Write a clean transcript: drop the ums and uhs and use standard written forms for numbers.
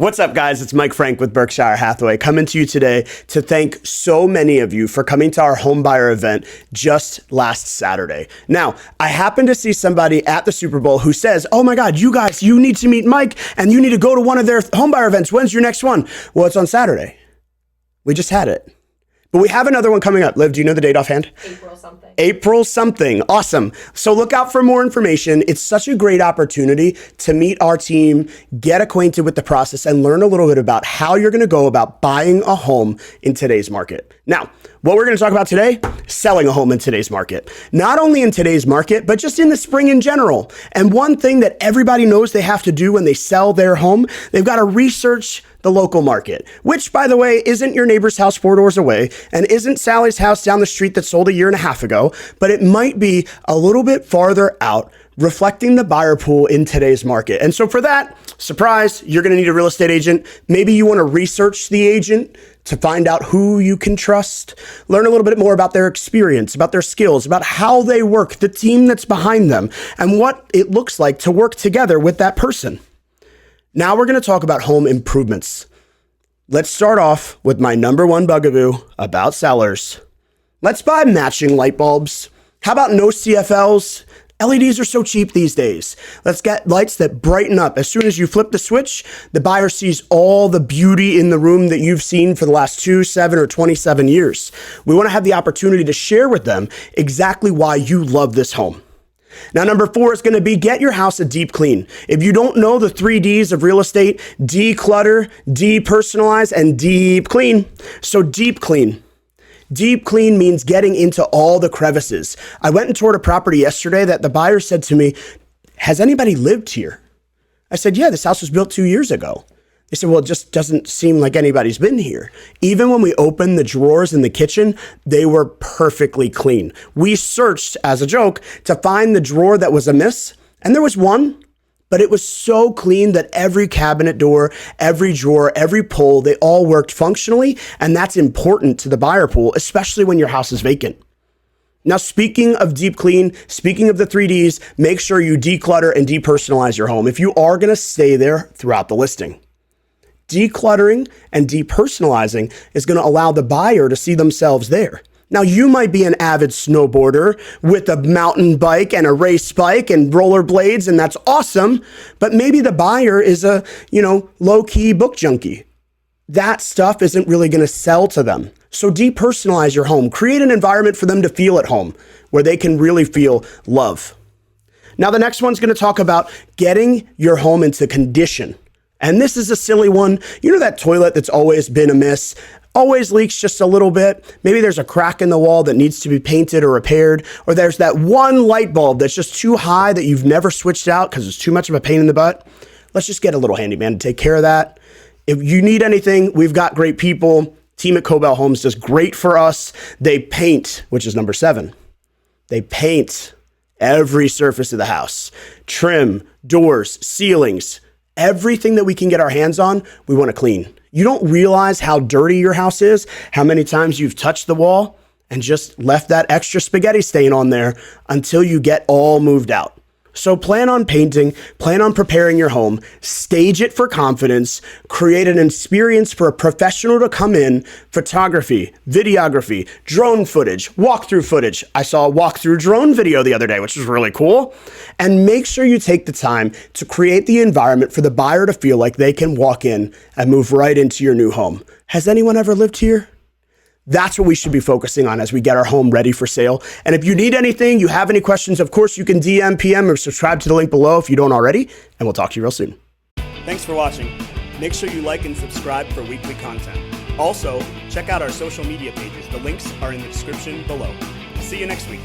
What's up, guys? It's Mike Frank with Berkshire Hathaway coming to you today to thank so many of you for coming to our homebuyer event just last Saturday. Now, I happened to see somebody at the Super Bowl who says, oh my God, you guys, you need to meet Mike and you need to go to one of their homebuyer events. When's your next one? Well, it's on Saturday. We just had it. But we have another one coming up. Liv, do you know the date offhand? April something. Awesome. So look out for more information. It's such a great opportunity to meet our team, get acquainted with the process, and learn a little bit about how you're going to go about buying a home in today's market. Now, what we're going to talk about today, selling a home in today's market. Not only in today's market, but just in the spring in general. And one thing that everybody knows they have to do when they sell their home, they've got to research the local market, which, by the way, isn't your neighbor's house 4 doors away and isn't Sally's house down the street that sold a year and a half ago, but it might be a little bit farther out, reflecting the buyer pool in today's market. And so for that, surprise, you're going to need a real estate agent. Maybe you want to research the agent to find out who you can trust, learn a little bit more about their experience, about their skills, about how they work, the team that's behind them, and what it looks like to work together with that person. Now we're going to talk about home improvements. Let's start off with my number one bugaboo about sellers. Let's buy matching light bulbs. How about no CFLs? LEDs are so cheap these days. Let's get lights that brighten up. As soon as you flip the switch, the buyer sees all the beauty in the room that you've seen for the last 2, 7, or 27 years. We want to have the opportunity to share with them exactly why you love this home. Now, number 4 is going to be get your house a deep clean. If you don't know the 3 Ds of real estate, declutter, depersonalize, and deep clean. So deep clean. Deep clean means getting into all the crevices. I went and toured a property yesterday that the buyer said to me, has anybody lived here? I said, yeah, this house was built 2 years ago. They said, well, it just doesn't seem like anybody's been here. Even when we opened the drawers in the kitchen, they were perfectly clean. We searched, as a joke, to find the drawer that was amiss, and there was one, but it was so clean that every cabinet door, every drawer, every pull, they all worked functionally, and that's important to the buyer pool, especially when your house is vacant. Now, speaking of deep clean, speaking of the 3 Ds, make sure you declutter and depersonalize your home if you are going to stay there throughout the listing. Decluttering and depersonalizing is going to allow the buyer to see themselves there. Now, you might be an avid snowboarder with a mountain bike and a race bike and rollerblades, and that's awesome. But maybe the buyer is a, low-key book junkie. That stuff isn't really going to sell to them. So depersonalize your home. Create an environment for them to feel at home where they can really feel love. Now, the next one's going to talk about getting your home into condition. And this is a silly one. You know that toilet that's always been amiss, always leaks just a little bit. Maybe there's a crack in the wall that needs to be painted or repaired, or there's that one light bulb that's just too high that you've never switched out because it's too much of a pain in the butt. Let's just get a little handyman to take care of that. If you need anything, we've got great people. Team at Cobell Homes does great for us. They paint, which is number 7. They paint every surface of the house. Trim, doors, ceilings, everything that we can get our hands on, we want to clean. You don't realize how dirty your house is, how many times you've touched the wall and just left that extra spaghetti stain on there until you get all moved out. So plan on painting, plan on preparing your home, stage it for confidence, create an experience for a professional to come in, photography, videography, drone footage, walkthrough footage. I saw a walkthrough drone video the other day, which was really cool. And make sure you take the time to create the environment for the buyer to feel like they can walk in and move right into your new home. Has anyone ever lived here? That's what we should be focusing on as we get our home ready for sale. And if you need anything, you have any questions, of course, you can DM, PM, or subscribe to the link below if you don't already, and we'll talk to you real soon. Thanks for watching. Make sure you like and subscribe for weekly content. Also, check out our social media pages. The links are in the description below. See you next week.